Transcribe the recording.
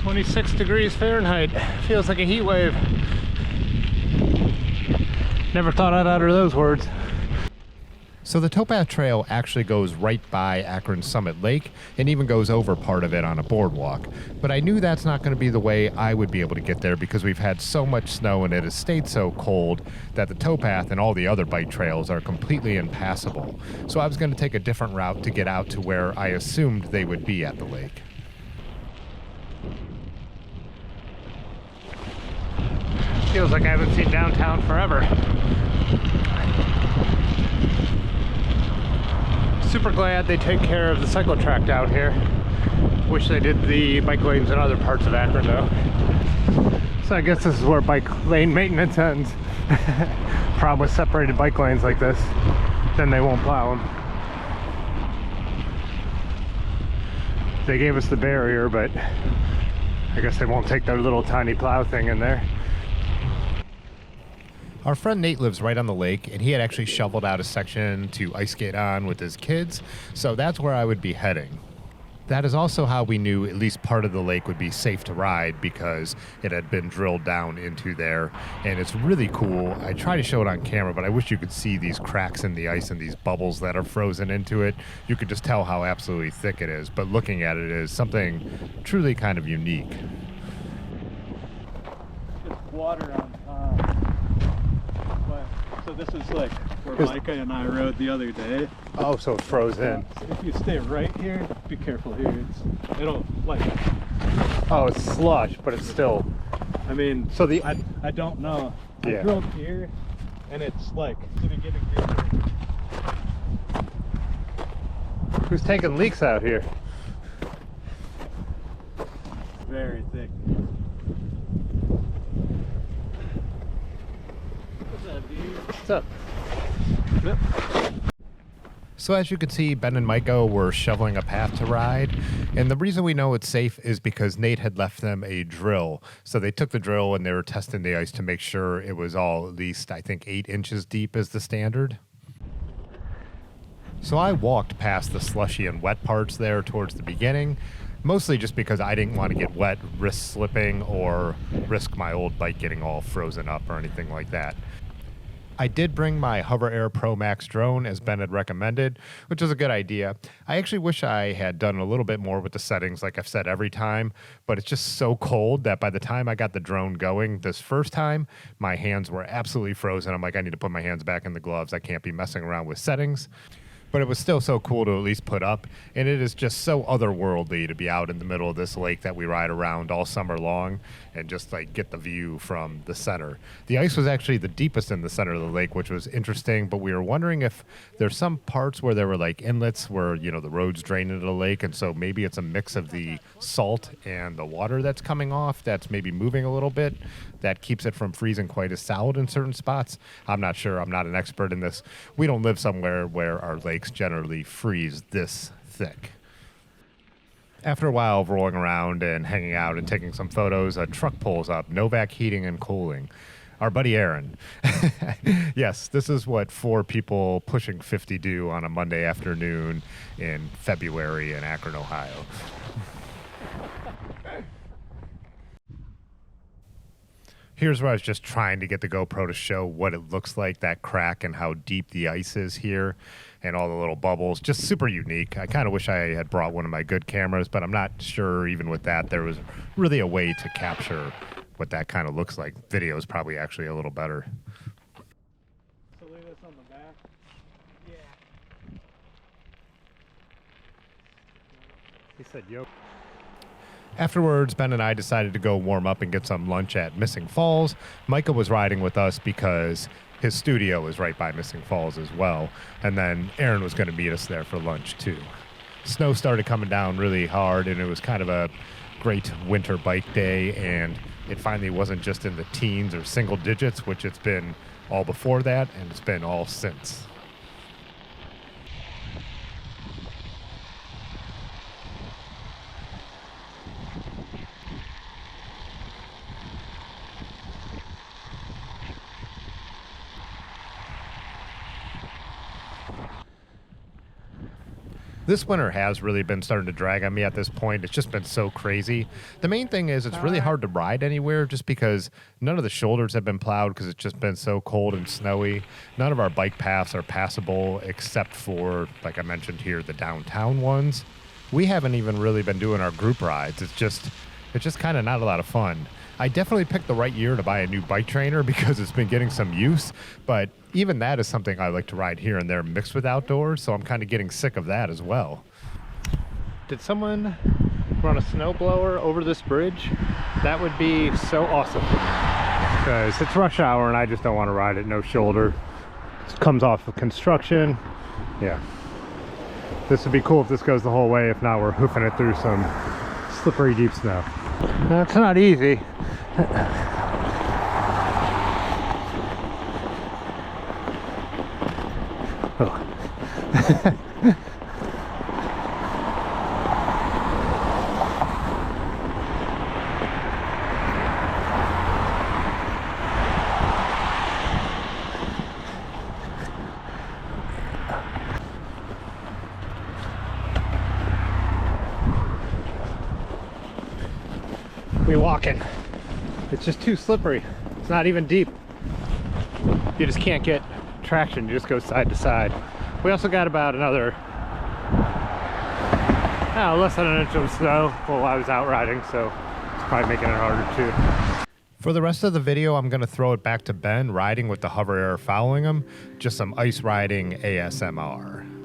26 degrees Fahrenheit. Feels like a heat wave. Never thought I'd utter those words. So the Towpath Trail actually goes right by Akron Summit Lake and even goes over part of it on a boardwalk. But I knew that's not going to be the way I would be able to get there because we've had so much snow and it has stayed so cold that the towpath and all the other bike trails are completely impassable. So I was going to take a different route to get out to where I assumed they would be at the lake. Feels like I haven't seen downtown forever. Super glad they take care of the cycle track down here. Wish they did the bike lanes in other parts of Akron though. So I guess this is where bike lane maintenance ends. Problem with separated bike lanes like this, then they won't plow them. They gave us the barrier, but I guess they won't take their little tiny plow thing in there. Our friend Nate lives right on the lake, and he had actually shoveled out a section to ice skate on with his kids, so that's where I would be heading. That is also how we knew at least part of the lake would be safe to ride because it had been drilled down into there, and it's really cool. I try to show it on camera, but I wish you could see these cracks in the ice and these bubbles that are frozen into it. You could just tell how absolutely thick it is, but looking at it is something truly kind of unique. It's water on top. So this is like where Micah and I rode the other day. Oh, so it's frozen. So if you stay right here, be careful here. It'll like. Oh, it's slush, but it's still. I mean, so the I don't know. Yeah. I drove here, and it's like getting here. Who's taking leaks out here? Very thick. What's up? Yep. So as you can see, Ben and Micah were shoveling a path to ride, and the reason we know it's safe is because Nate had left them a drill. So they took the drill and they were testing the ice to make sure it was all at least, I think, 8 inches deep is the standard. So I walked past the slushy and wet parts there towards the beginning, mostly just because I didn't want to get wet, risk slipping, or risk my old bike getting all frozen up or anything like that. I did bring my Hoover Air Pro Max drone as Ben had recommended, which was a good idea. I actually wish I had done a little bit more with the settings like I've said every time, but it's just so cold that by the time I got the drone going this first time, my hands were absolutely frozen. I'm like, I need to put my hands back in the gloves. I can't be messing around with settings. But it was still so cool to at least put up, and it is just so otherworldly to be out in the middle of this lake that we ride around all summer long and just like get the view from the center. The ice was actually the deepest in the center of the lake, which was interesting, but we were wondering if there's some parts where there were like inlets where, you know, the roads drain into the lake, and so maybe it's a mix of the salt and the water that's coming off that's maybe moving a little bit that keeps it from freezing quite as solid in certain spots. I'm not sure. I'm not an expert in this. We don't live somewhere where our lakes generally freeze this thick. After a while of rolling around and hanging out and taking some photos, a truck pulls up, Novak Heating and Cooling. Our buddy Aaron. Yes, this is what 4 people pushing 50 do on a Monday afternoon in February in Akron, Ohio. Here's where I was just trying to get the GoPro to show what it looks like, that crack and how deep the ice is here and all the little bubbles. Just super unique. I kind of wish I had brought one of my good cameras, but I'm not sure even with that there was really a way to capture what that kind of looks like. Video is probably actually a little better. So leave this on the back? Yeah. He said, yo. Afterwards, Ben and I decided to go warm up and get some lunch at Missing Falls. Micah was riding with us because his studio is right by Missing Falls as well. And then Aaron was going to meet us there for lunch too. Snow started coming down really hard, and it was kind of a great winter bike day, and it finally wasn't just in the teens or single digits, which it's been all before that, and it's been all since. This winter has really been starting to drag on me at this point. It's just been so crazy. The main thing is it's really hard to ride anywhere just because none of the shoulders have been plowed because it's just been so cold and snowy. None of our bike paths are passable except for, like I mentioned here, the downtown ones. We haven't even really been doing our group rides. It's just kind of not a lot of fun. I definitely picked the right year to buy a new bike trainer because it's been getting some use, but even that is something I like to ride here and there mixed with outdoors, so I'm kind of getting sick of that as well. Did someone run a snowblower over this bridge? That would be so awesome. Because it's rush hour and I just don't want to ride it, no shoulder. It comes off of construction. Yeah. This would be cool if this goes the whole way. If not, we're hoofing it through some slippery deep snow. That's not easy. Oh. We're walking. It's just too slippery. It's not even deep. You just can't get traction. You just go side to side. We also got about another, less than an inch of snow while I was out riding, so it's probably making it harder too. For the rest of the video, I'm going to throw it back to Ben riding with the Hoover Air following him. Just some ice riding ASMR.